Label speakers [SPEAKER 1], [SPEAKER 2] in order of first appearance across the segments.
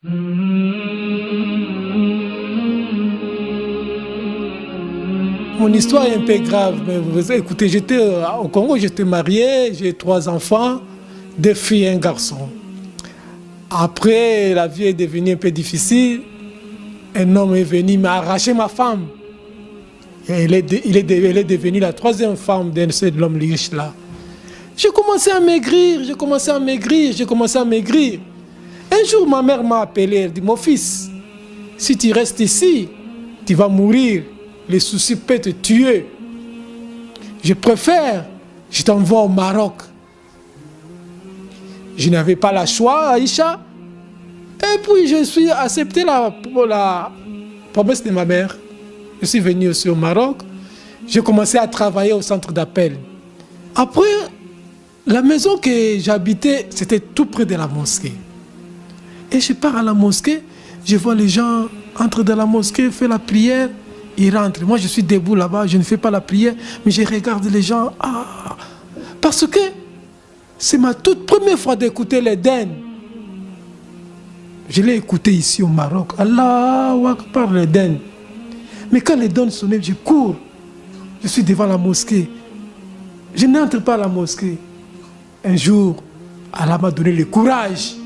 [SPEAKER 1] Mon histoire est un peu grave, mais écoutez, j'étais au Congo, j'étais marié, j'ai 3 enfants, 2 filles et un garçon. Après, la vie est devenue un peu difficile. Un homme est venu, il m'a arraché ma femme. Et elle est devenue la 3e femme de l'homme riche là. J'ai commencé à maigrir, j'ai commencé à maigrir, j'ai commencé à maigrir. Un jour, ma mère m'a appelé, elle dit, mon fils, si tu restes ici, tu vas mourir. Les soucis peuvent te tuer. Je préfère, je t'envoie au Maroc. Je n'avais pas le choix, Aïcha. Et puis, je suis accepté la promesse de ma mère. Je suis venu aussi au Maroc. J'ai commencé à travailler au centre d'appel. Après, la maison que j'habitais, c'était tout près de la mosquée. Et je pars à la mosquée, je vois les gens entrent dans la mosquée, font la prière, ils rentrent. Moi, je suis debout là-bas, je ne fais pas la prière, mais je regarde les gens. Ah, parce que c'est ma toute première fois d'écouter l'Éden. Je l'ai écouté ici au Maroc. Allahu Akbar, l'Éden. Mais quand l'Éden sonnait, je cours. Je suis devant la mosquée. Je n'entre pas à la mosquée. Un jour, Allah m'a donné le courage.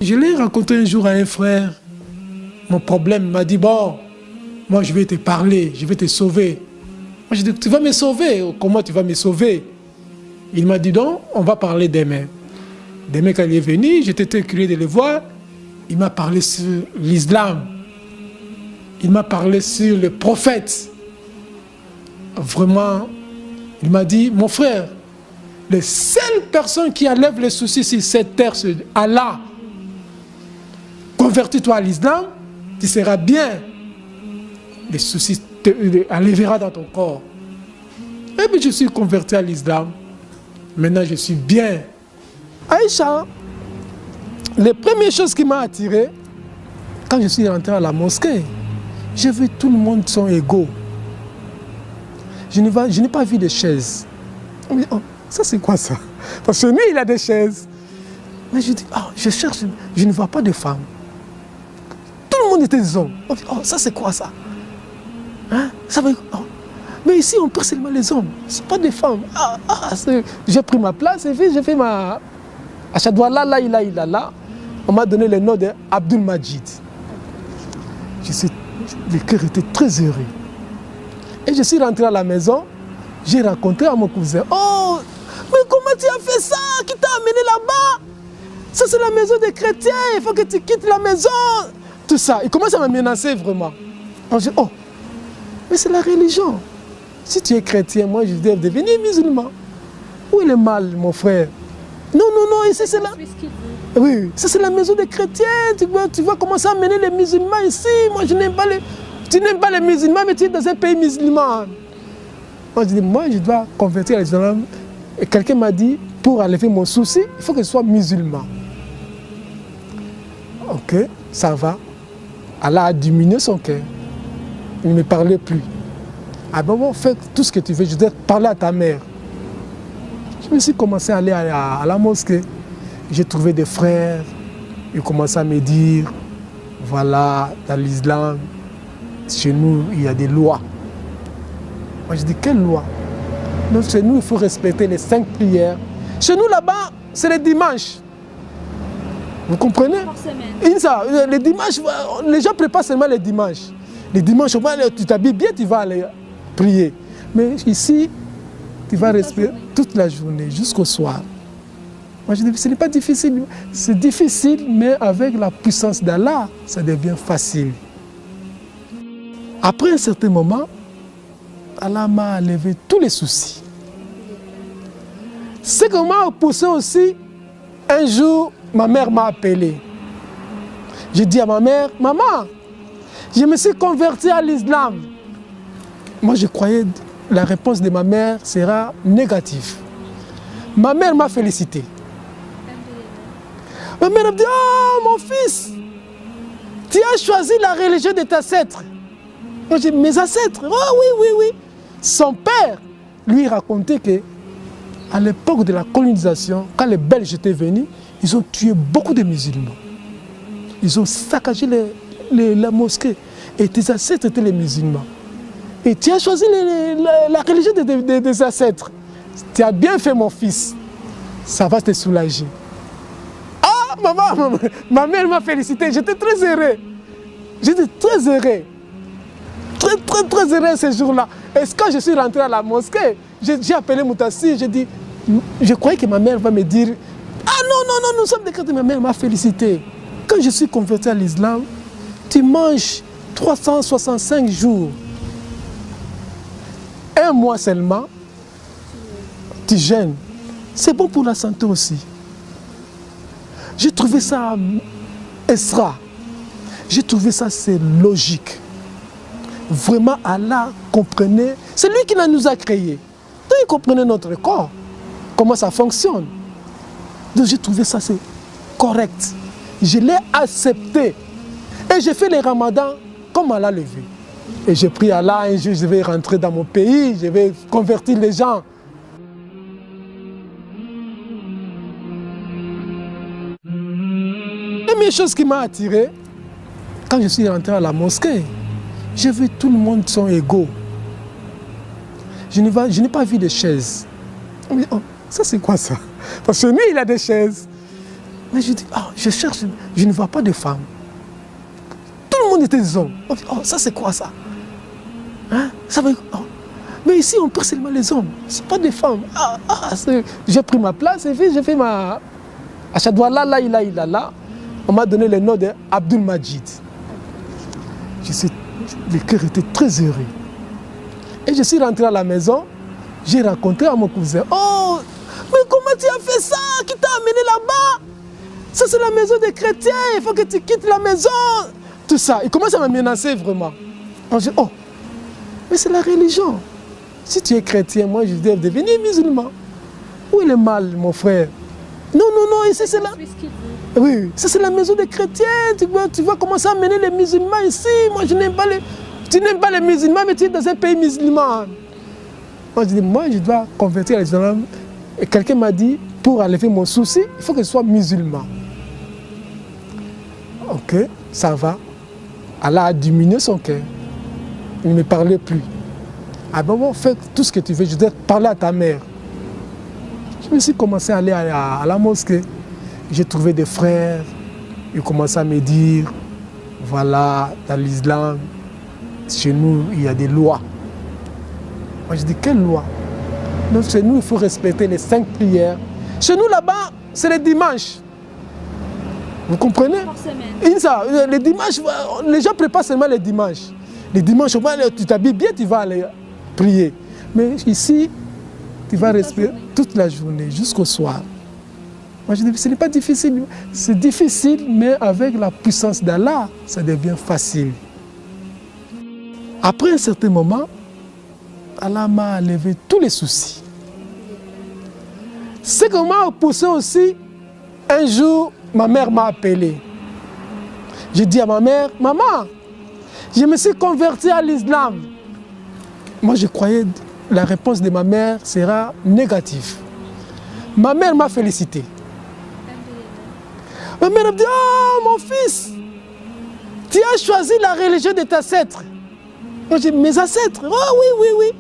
[SPEAKER 1] Je l'ai rencontré un jour à un frère. Mon problème m'a dit, bon, moi je vais te parler, je vais te sauver. Moi je dis, tu vas me sauver, comment tu vas me sauver? Il m'a dit, donc, on va parler demain. Demain quand il est venu, j'étais très curieux de le voir. Il m'a parlé sur l'islam. Il m'a parlé sur le prophète. Vraiment, il m'a dit, mon frère, les seules personnes qui enlèvent les soucis sur cette terre, c'est Allah. Convertis-toi à l'islam, tu seras bien. Les soucis enlèveront dans ton corps. Et puis je suis converti à l'islam. Maintenant je suis bien. Aïcha, les premières choses qui m'ont attiré, quand je suis rentré à la mosquée, j'ai vu tout le monde sont égaux. Je n'ai pas vu de chaises. Oh, ça c'est quoi ça? Parce que lui il a des chaises. Mais je dis, oh, je cherche, je ne vois pas de femmes. Tout le monde était des hommes. On dit, oh, ça c'est quoi ça? Hein? Ça veut... oh. Mais ici on perd seulement les hommes, c'est pas des femmes. J'ai pris ma place et puis j'ai fait ma... Achadouala, là, là. On m'a donné le nom d'Abdul Majid. Le cœur était très heureux. Et je suis rentré à la maison, j'ai rencontré à mon cousin. Oh, mais comment tu as fait ça? Qui t'a amené là-bas? Ça c'est la maison des chrétiens, il faut que tu quittes la maison. Tout ça, il commence à me menacer vraiment. Je dis, oh, mais c'est la religion. Si tu es chrétien, moi je dois devenir musulman. Où est le mal, mon frère? Non, ici c'est là. Oui, ça c'est la maison des chrétiens. Tu vas commencer à mener les musulmans ici. Moi je n'aime pas les... Tu n'aimes pas les musulmans, mais tu es dans un pays musulman. Moi je dis, moi je dois convertir à l'islam. Et quelqu'un m'a dit, pour enlever mon souci, il faut que je sois musulman. Ok, ça va. Allah a diminué son cœur. Il ne me parlait plus. Ah bon, fais tout ce que tu veux, je dois parler à ta mère. Je me suis commencé à aller à la mosquée. J'ai trouvé des frères. Ils commençaient à me dire, voilà, dans l'islam, chez nous, il y a des lois. Moi, je dis, quelle loi? Donc, chez nous, il faut respecter les 5 prières. Chez nous, là-bas, c'est les dimanches. Vous comprenez? Les dimanches, les gens préparent seulement les dimanches. Les dimanches, au moins, tu t'habilles bien, tu vas aller prier. Mais ici, tu vas respecter toute la journée, jusqu'au soir. Moi, je dis, ce n'est pas difficile. C'est difficile, mais avec la puissance d'Allah, ça devient facile. Après un certain moment, Allah m'a enlevé tous les soucis. Ce qui m'a poussé aussi, un jour, ma mère m'a appelé. J'ai dit à ma mère, maman, je me suis converti à l'islam. Moi, je croyais que la réponse de ma mère sera négative. Ma mère m'a félicité. Ma mère m'a dit, oh mon fils, tu as choisi la religion de tes ancêtres. Moi, j'ai dit, mes ancêtres, oh oui. Son père lui racontait que à l'époque de la colonisation, quand les Belges étaient venus, ils ont tué beaucoup de musulmans. Ils ont saccagé la mosquée. Et tes ancêtres étaient les musulmans. Et tu as choisi la religion des ancêtres. Tu as bien fait, mon fils. Ça va te soulager. Ah, maman, ma mère m'a félicité. J'étais très heureux. J'étais très heureux. Très heureux ce jour-là. Et quand je suis rentré à la mosquée, j'ai appelé Moutassi. J'ai dit, je croyais que ma mère va me dire, ah non, nous sommes des chrétiens. Ma mère m'a félicité. Quand je suis converti à l'islam, tu manges 365 jours. Un mois seulement, tu jeûnes. C'est bon pour la santé aussi. J'ai trouvé ça extra. J'ai trouvé ça, c'est logique. Vraiment, Allah comprenait. C'est lui qui nous a créés. Donc, il comprenait notre corps, comment ça fonctionne. Donc, j'ai trouvé ça, c'est correct. Je l'ai accepté. Et j'ai fait les ramadans comme Allah le veut. Et j'ai pris Allah, un jour, je vais rentrer dans mon pays, je vais convertir les gens. La première chose qui m'a attiré, quand je suis rentré à la mosquée, j'ai vu tout le monde sont égaux. Je n'ai pas vu de chaises. Oh, ça c'est quoi ça? Parce que lui, il a des chaises. Mais je dis, oh, je cherche, je ne vois pas de femmes. Tout le monde était des hommes. Oh, ça c'est quoi ça? Hein? Ça veut... oh. Mais ici, on perd seulement les hommes. Ce n'est pas des femmes. J'ai pris ma place et puis j'ai fait ma... Achadouala, là, là. On m'a donné le nom d'Abdul Majid. Le cœur était très heureux. Et je suis rentré à la maison, j'ai rencontré à mon cousin. Oh, mais comment tu as fait ça? Qui t'a amené là-bas? Ça, c'est la maison des chrétiens, il faut que tu quittes la maison. Tout ça. Il commence à me menacer vraiment. Je dis, oh, mais c'est la religion. Si tu es chrétien, moi, je dois devenir musulman. Où est le mal, mon frère? Non, ici c'est là. Oui, ça c'est la maison des chrétiens. Tu vas commencer à mener les musulmans ici. Moi, je n'aime pas les... Tu n'aimes pas les musulmans, mais tu es dans un pays musulman. Moi, je dis, moi, je dois convertir à l'islam. Et quelqu'un m'a dit, pour enlever mon souci, il faut que je sois musulman. Ok, ça va. Allah a diminué son cœur. Il ne me parlait plus. Ah bon, fais tout ce que tu veux. Je dois parler à ta mère. Je me suis commencé à aller à la mosquée. J'ai trouvé des frères. Ils commençaient à me dire, voilà, dans l'islam, chez nous, il y a des lois. Moi, je dis, quelle loi? Donc, chez nous, il faut respecter les 5 prières. Chez nous, là-bas, c'est les dimanches. Vous comprenez? Les dimanches, les gens préparent seulement les dimanches. Les dimanches, au moins, tu t'habilles bien, tu vas aller prier. Mais ici, tu vas respecter toute la journée, jusqu'au soir. Moi, je dis, ce n'est pas difficile. C'est difficile, mais avec la puissance d'Allah, ça devient facile. Après un certain moment, Allah m'a enlevé tous les soucis. Ce qui m'a poussé aussi, un jour, ma mère m'a appelé. J'ai dit à ma mère, maman, je me suis converti à l'islam. Moi, je croyais que la réponse de ma mère sera négative. Ma mère m'a félicité. Ma mère a dit, oh mon fils, tu as choisi la religion de tes ancêtres. Moi, j'ai dit, mes ancêtres? Oh oui.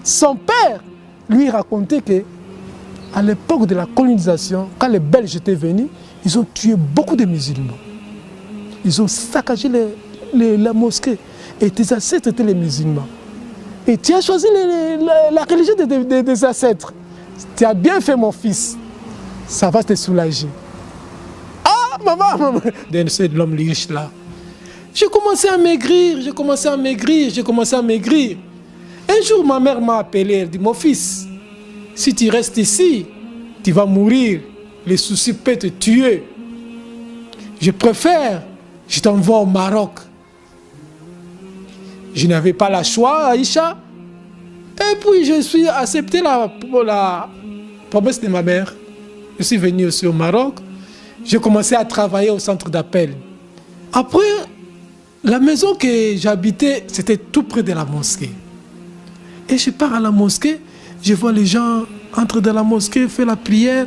[SPEAKER 1] Son père lui racontait que à l'époque de la colonisation, quand les Belges étaient venus, ils ont tué beaucoup de musulmans. Ils ont saccagé la mosquée. Et tes ancêtres étaient les musulmans. Et tu as choisi la religion des ancêtres. Tu as bien fait, mon fils. Ça va te soulager. Ah, maman, c'est l'homme riche là. J'ai commencé à maigrir, Un jour, ma mère m'a appelé, elle dit, mon fils, si tu restes ici, tu vas mourir. Les soucis peuvent te tuer. Je préfère, je t'envoie au Maroc. Je n'avais pas le choix, Aïcha. Et puis, je suis accepté la promesse de ma mère. Je suis venu aussi au Maroc. J'ai commencé à travailler au centre d'appel. Après, la maison que j'habitais, c'était tout près de la mosquée. Et je pars à la mosquée, je vois les gens entrer dans la mosquée, faire la prière.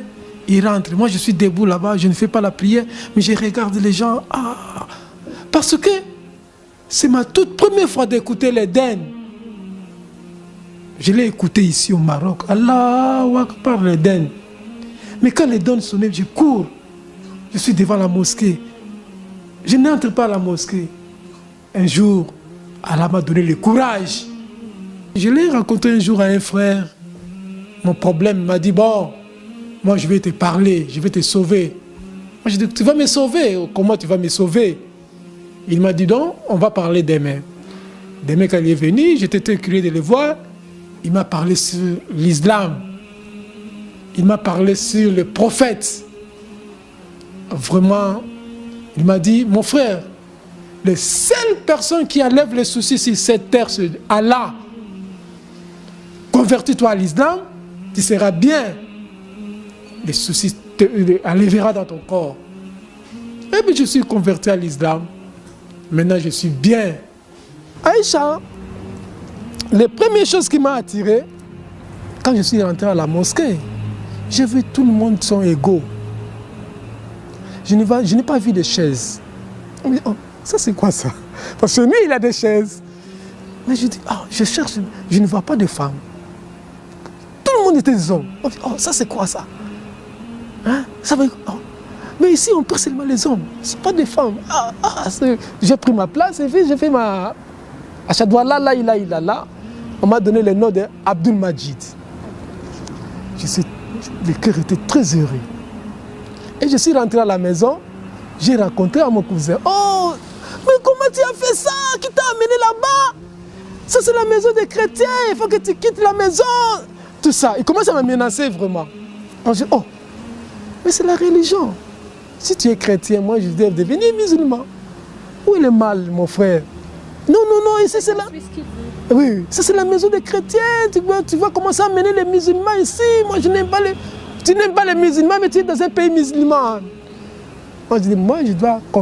[SPEAKER 1] il rentre. Moi, je suis debout là-bas, je ne fais pas la prière, mais je regarde les gens. Ah, parce que c'est ma toute première fois d'écouter l'Éden. Je l'ai écouté ici au Maroc. Allahu Akbar, l'Éden. Mais quand l'Éden sonnait, je cours. Je suis devant la mosquée. Je n'entre pas à la mosquée. Un jour, Allah m'a donné le courage. Je l'ai rencontré un jour à un frère. Mon problème m'a dit, bon, moi je vais te parler, je vais te sauver. Moi je dis, tu vas me sauver, comment tu vas me sauver? Il m'a dit, donc, on va parler demain. Demain quand il est venu, j'étais très curieux de le voir. Il m'a parlé sur l'islam. Il m'a parlé sur le prophète. Vraiment, il m'a dit, mon frère, les seules personnes qui enlèvent les soucis sur cette terre, c'est Allah. Convertis-toi à l'islam, tu seras bien. Les soucis enlèvera dans ton corps. Et puis je suis converti à l'islam. Maintenant je suis bien. Aïcha, les premières choses qui m'ont attiré, quand je suis rentré à la mosquée, j'ai vu tout le monde sont égaux. Je n'ai pas vu de chaises. Oh, ça c'est quoi ça? Parce que lui il a des chaises. Mais je dis, oh, je cherche, je ne vois pas de femmes. Tout le monde était des hommes. Oh, ça c'est quoi ça? Hein? Ça veut... oh. Mais ici on perd seulement les hommes, c'est pas des femmes. J'ai pris ma place et puis j'ai fait ma... Achadouala, là, il on m'a donné le nom d'Abdul Majid. Le cœur était très heureux. Et je suis rentré à la maison, j'ai rencontré à mon cousin. Oh, mais comment tu as fait ça? Qui t'a amené là-bas? Ça c'est la maison des chrétiens, il faut que tu quittes la maison. Tout ça, il commence à me menacer vraiment. Je dis, oh, mais c'est la religion. Si tu es chrétien, moi je dois devenir musulman. Où est le mal, mon frère? Non, non, non, ici c'est la... Oui, ça c'est la maison des chrétiens. Tu vas commencer à mener les musulmans ici. Moi je n'aime pas les... Tu n'aimes pas les musulmans, mais tu es dans un pays musulman. Moi je dis, moi je dois...